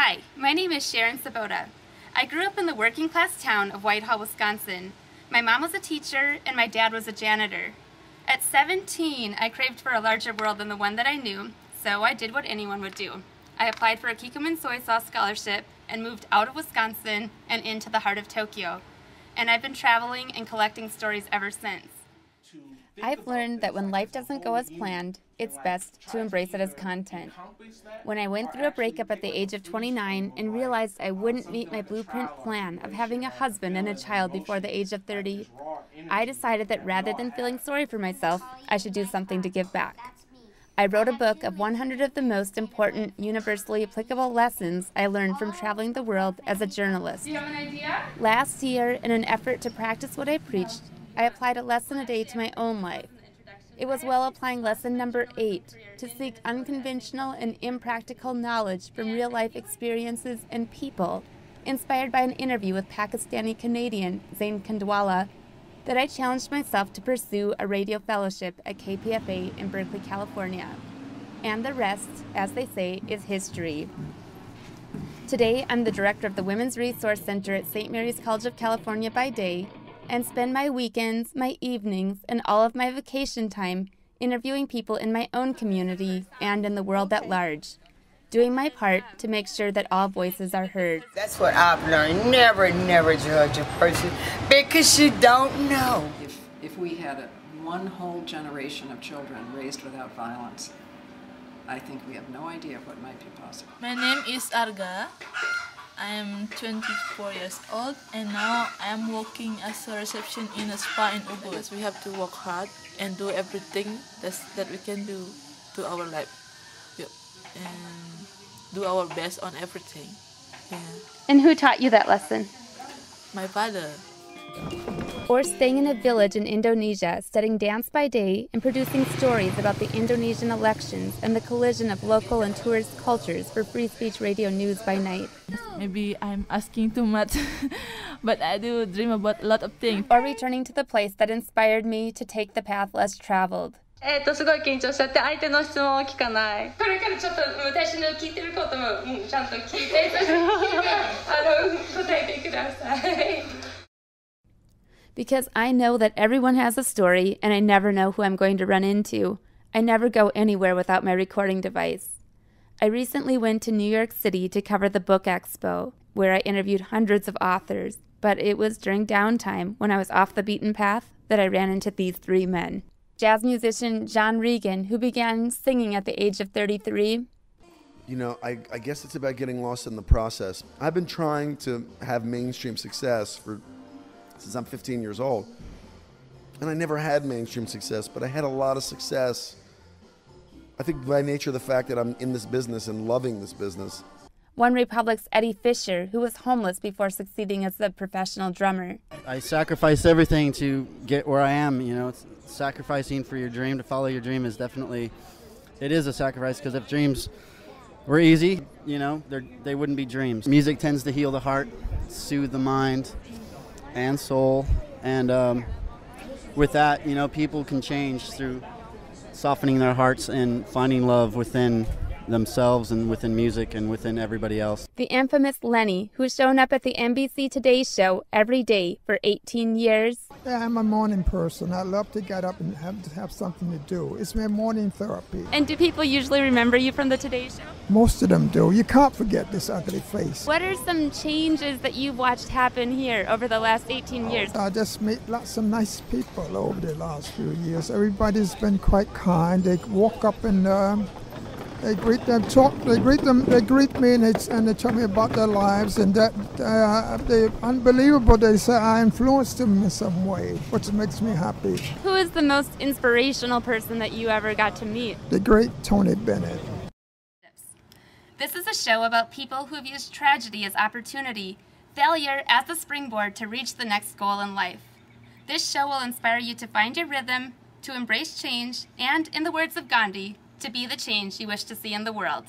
Hi, my name is Sharon Sabota. I grew up in the working class town of Whitehall, Wisconsin. My mom was a teacher and my dad was a janitor. At 17, I craved for a larger world than the one that I knew, so I did what anyone would do. I applied for a Kikkoman soy sauce scholarship and moved out of Wisconsin and into the heart of Tokyo. And I've been traveling and collecting stories ever since. I've learned that when life doesn't go as planned, it's best to embrace it as content. When I went through a breakup at the age of 29 and realized I wouldn't meet my blueprint plan of having a husband and a child before the age of 30, I decided that rather than feeling sorry for myself, I should do something to give back. I wrote a book of 100 of the most important, universally applicable lessons I learned from traveling the world as a journalist. Do you have an idea? Last year, in an effort to practice what I preached, I applied a lesson a day to my own life. It was while applying lesson number 8, to seek unconventional and impractical knowledge from real-life experiences and people, inspired by an interview with Pakistani-Canadian Zain Khandwala, that I challenged myself to pursue a radio fellowship at KPFA in Berkeley, California. And the rest, as they say, is history. Today, I'm the director of the Women's Resource Center at St. Mary's College of California by day, and spend my weekends, my evenings, and all of my vacation time interviewing people in my own community and in the world at large, doing my part to make sure that all voices are heard. That's what I've learned. Never judge a person because you don't know. If we had one whole generation of children raised without violence, I think we have no idea of what might be possible. My name is Arga. I am 24 years old and now I am working as a reception in a spa in Ubud. We have to work hard and do everything that we can do to our life. And do our best on everything. Yeah. And who taught you that lesson? My father. Or staying in a village in Indonesia, studying dance by day and producing stories about the Indonesian elections and the collision of local and tourist cultures for free speech radio news by night. Maybe I'm asking too much, but I do dream about a lot of things. Or returning to the place that inspired me to take the path less traveled. すごい緊張しちゃって相手の質問を聞かない。これからちょっと私の聞いてることもちゃんと聞いて、答えてください。Because I know that everyone has a story and I never know who I'm going to run into. I never go anywhere without my recording device. I recently went to New York City to cover the Book Expo, where I interviewed hundreds of authors, but it was during downtime when I was off the beaten path that I ran into these 3 men. Jazz musician John Regan, who began singing at the age of 33. You know, I guess it's about getting lost in the process. I've been trying to have mainstream success since I'm 15 years old. And I never had mainstream success, but I had a lot of success. I think by nature of the fact that I'm in this business and loving this business. One Republic's Eddie Fisher, who was homeless before succeeding as a professional drummer. I sacrificed everything to get where I am, you know. It's sacrificing for your dream, to follow your dream is definitely, it is a sacrifice, because if dreams were easy, you know, they wouldn't be dreams. Music tends to heal the heart, soothe the mind and soul, and with that, you know, people can change through softening their hearts and finding love within themselves and within music and within everybody else. The infamous Lenny, who's shown up at the NBC Today show every day for 18 years. Yeah, I'm a morning person. I love to get up and have something to do. It's my morning therapy. And do people usually remember you from the Today show? Most of them do. You can't forget this ugly face. What are some changes that you've watched happen here over the last 18 years? I just met lots of nice people over the last few years. Everybody's been quite kind. They walk up and they greet them, they greet me, and they tell me about their lives, and that they're unbelievable. They say I influenced them in some way, which makes me happy. Who is the most inspirational person that you ever got to meet? The great Tony Bennett. This is a show about people who have used tragedy as opportunity, failure as the springboard to reach the next goal in life. This show will inspire you to find your rhythm, to embrace change, and, in the words of Gandhi, to be the change you wish to see in the world.